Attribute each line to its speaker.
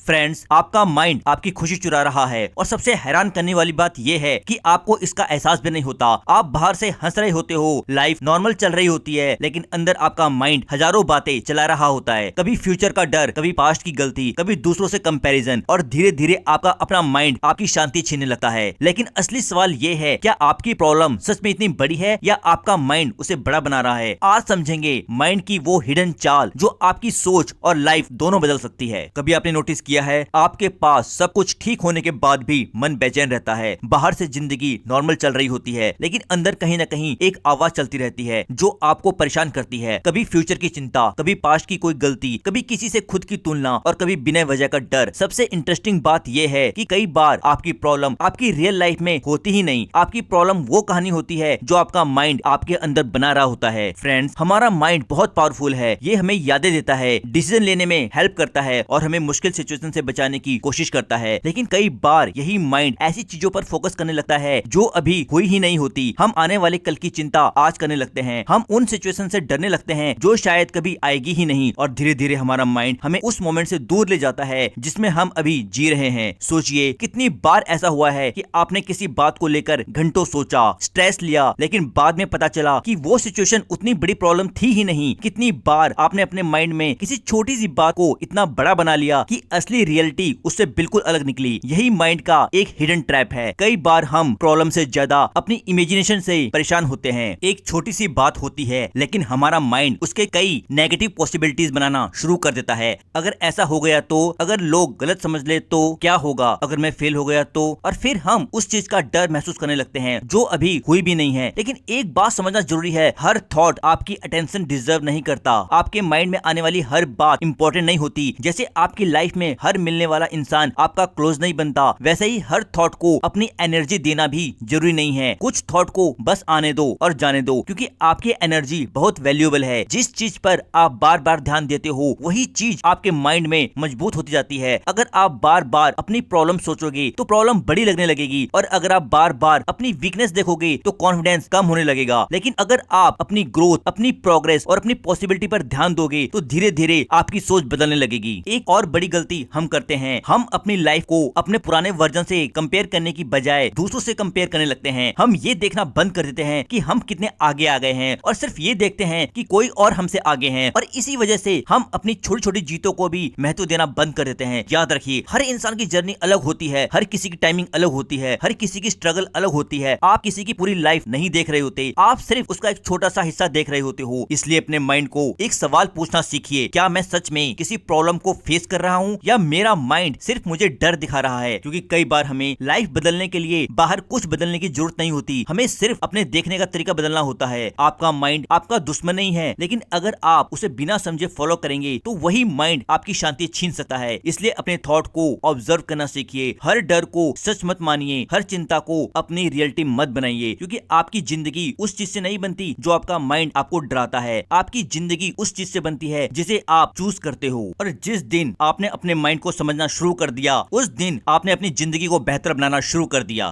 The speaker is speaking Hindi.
Speaker 1: फ्रेंड्स, आपका माइंड आपकी खुशी चुरा रहा है और सबसे हैरान करने वाली बात यह है कि आपको इसका एहसास भी नहीं होता। आप बाहर से हंस रहे होते हो, लाइफ नॉर्मल चल रही होती है, लेकिन अंदर आपका माइंड हजारों बातें चला रहा होता है। कभी फ्यूचर का डर, कभी पास्ट की गलती, कभी दूसरों से कंपैरिजन, और धीरे धीरे आपका अपना माइंड आपकी शांति छीनने लगता है। लेकिन असली सवाल ये है, क्या आपकी प्रॉब्लम सच में इतनी बड़ी है या आपका माइंड उसे बड़ा बना रहा है? आज समझेंगे माइंड की वो हिडन चाल जो आपकी सोच और लाइफ दोनों बदल सकती है। कभी आपने नोटिस किया है, आपके पास सब कुछ ठीक होने के बाद भी मन बेचैन रहता है। बाहर से जिंदगी नॉर्मल चल रही होती है, लेकिन अंदर कहीं ना कहीं एक आवाज चलती रहती है जो आपको परेशान करती है। कभी फ्यूचर की चिंता, कभी पास्ट की कोई गलती, कभी किसी से खुद की तुलना, और कभी बिना वजह का डर। सबसे इंटरेस्टिंग बात यह है कि कई बार आपकी प्रॉब्लम आपकी रियल लाइफ में होती ही नहीं। आपकी प्रॉब्लम वो कहानी होती है जो आपका माइंड आपके अंदर बना रहा होता है। फ्रेंड्स, हमारा माइंड बहुत पावरफुल है। ये हमें यादें देता है, डिसीजन लेने में हेल्प करता है और हमें मुश्किल सिचुएशन से बचाने की कोशिश करता है। लेकिन कई बार यही माइंड ऐसी चीजों पर फोकस करने लगता है जो अभी हुई ही नहीं होती। हम आने वाले कल की चिंता आज करने लगते हैं। हम उन सिचुएशन से डरने लगते हैं जो शायद कभी आएगी ही नहीं, और धीरे धीरे हमारा माइंड हमें उस मोमेंट से दूर ले जाता है जिसमें हम अभी जी रहे हैं। सोचिए, कितनी बार ऐसा हुआ है कि आपने किसी बात को लेकर घंटों सोचा, स्ट्रेस लिया, लेकिन बाद में पता चला कि वो सिचुएशन उतनी बड़ी प्रॉब्लम थी ही नहीं। कितनी बार आपने अपने माइंड में किसी छोटी सी बात को इतना बड़ा बना लिया कि असली रियलिटी उससे बिल्कुल अलग निकली। यही माइंड का एक हिडन ट्रैप है। कई बार हम प्रॉब्लम से ज्यादा अपनी इमेजिनेशन से परेशान होते हैं। एक छोटी सी बात होती है, लेकिन हमारा माइंड उसके कई नेगेटिव पॉसिबिलिटीज बनाना शुरू कर देता है। अगर ऐसा हो गया तो, अगर लोग गलत समझ ले तो क्या होगा, अगर मैं फेल हो गया तो, और फिर हम उस चीज का डर महसूस करने लगते हैं जो अभी हुई भी नहीं है। लेकिन एक बात समझना जरूरी है, हर थॉट आपकी अटेंशन डिजर्व नहीं करता। आपके माइंड में आने वाली हर बात इंपॉर्टेंट नहीं होती। जैसे आपकी लाइफ में हर मिलने वाला इंसान आपका क्लोज नहीं बनता, वैसे ही हर थॉट को अपनी एनर्जी देना भी जरूरी नहीं है। कुछ थॉट को बस आने दो और जाने दो, क्योंकि आपकी एनर्जी बहुत वैल्यूएबल है। जिस चीज पर आप बार बार ध्यान देते हो वही चीज आपके माइंड में मजबूत होती जाती है। अगर आप बार बार अपनी प्रॉब्लम सोचोगे तो प्रॉब्लम बड़ी लगने लगेगी, और अगर आप बार बार अपनी वीकनेस देखोगे तो कॉन्फिडेंस कम होने लगेगा। लेकिन अगर आप अपनी ग्रोथ, अपनी प्रोग्रेस और अपनी पॉसिबिलिटी पर ध्यान दोगे तो धीरे धीरे आपकी सोच बदलने लगेगी। एक और बड़ी गलती हम करते हैं, हम अपनी लाइफ को अपने पुराने वर्जन से कंपेयर करने की बजाय दूसरों से कंपेयर करने लगते हैं। हम ये देखना बंद कर देते हैं कि हम कितने आगे आ गए हैं, और सिर्फ ये देखते हैं कि कोई और हमसे आगे हैं, और इसी वजह से हम अपनी छोटी छोटी जीतों को भी महत्व देना बंद कर देते हैं। याद रखिए, हर इंसान की जर्नी अलग होती है, हर किसी की टाइमिंग अलग होती है, हर किसी की स्ट्रगल अलग होती है। आप किसी की पूरी लाइफ नहीं देख रहे होते, आप सिर्फ उसका एक छोटा सा हिस्सा देख रहे होते हो। इसलिए अपने माइंड को एक सवाल पूछना सीखिए, क्या मैं सच में किसी प्रॉब्लम को फेस कर रहा हूँ या मेरा माइंड सिर्फ मुझे डर दिखा रहा है? क्योंकि कई बार हमें लाइफ बदलने के लिए बाहर कुछ बदलने की जरूरत नहीं होती, हमें सिर्फ अपने देखने का तरीका बदलना होता है। आपका माइंड आपका दुश्मन नहीं है, लेकिन अगर आप उसे बिना समझे फॉलो करेंगे तो वही माइंड आपकी शांति छीन सकता है। इसलिए अपने थॉट को ऑब्जर्व करना सीखिए, हर डर को सच मत मानिए, हर चिंता को अपनी रियलिटी मत बनाइए, क्योंकि आपकी जिंदगी उस चीज से नहीं बनती जो आपका माइंड आपको डराता है। आपकी जिंदगी उस चीज से बनती है जिसे आप चूज करते हो, और जिस दिन आपने अपने माइंड को समझना शुरू कर दिया उस दिन आपने अपनी जिंदगी को बेहतर बनाना शुरू कर दिया।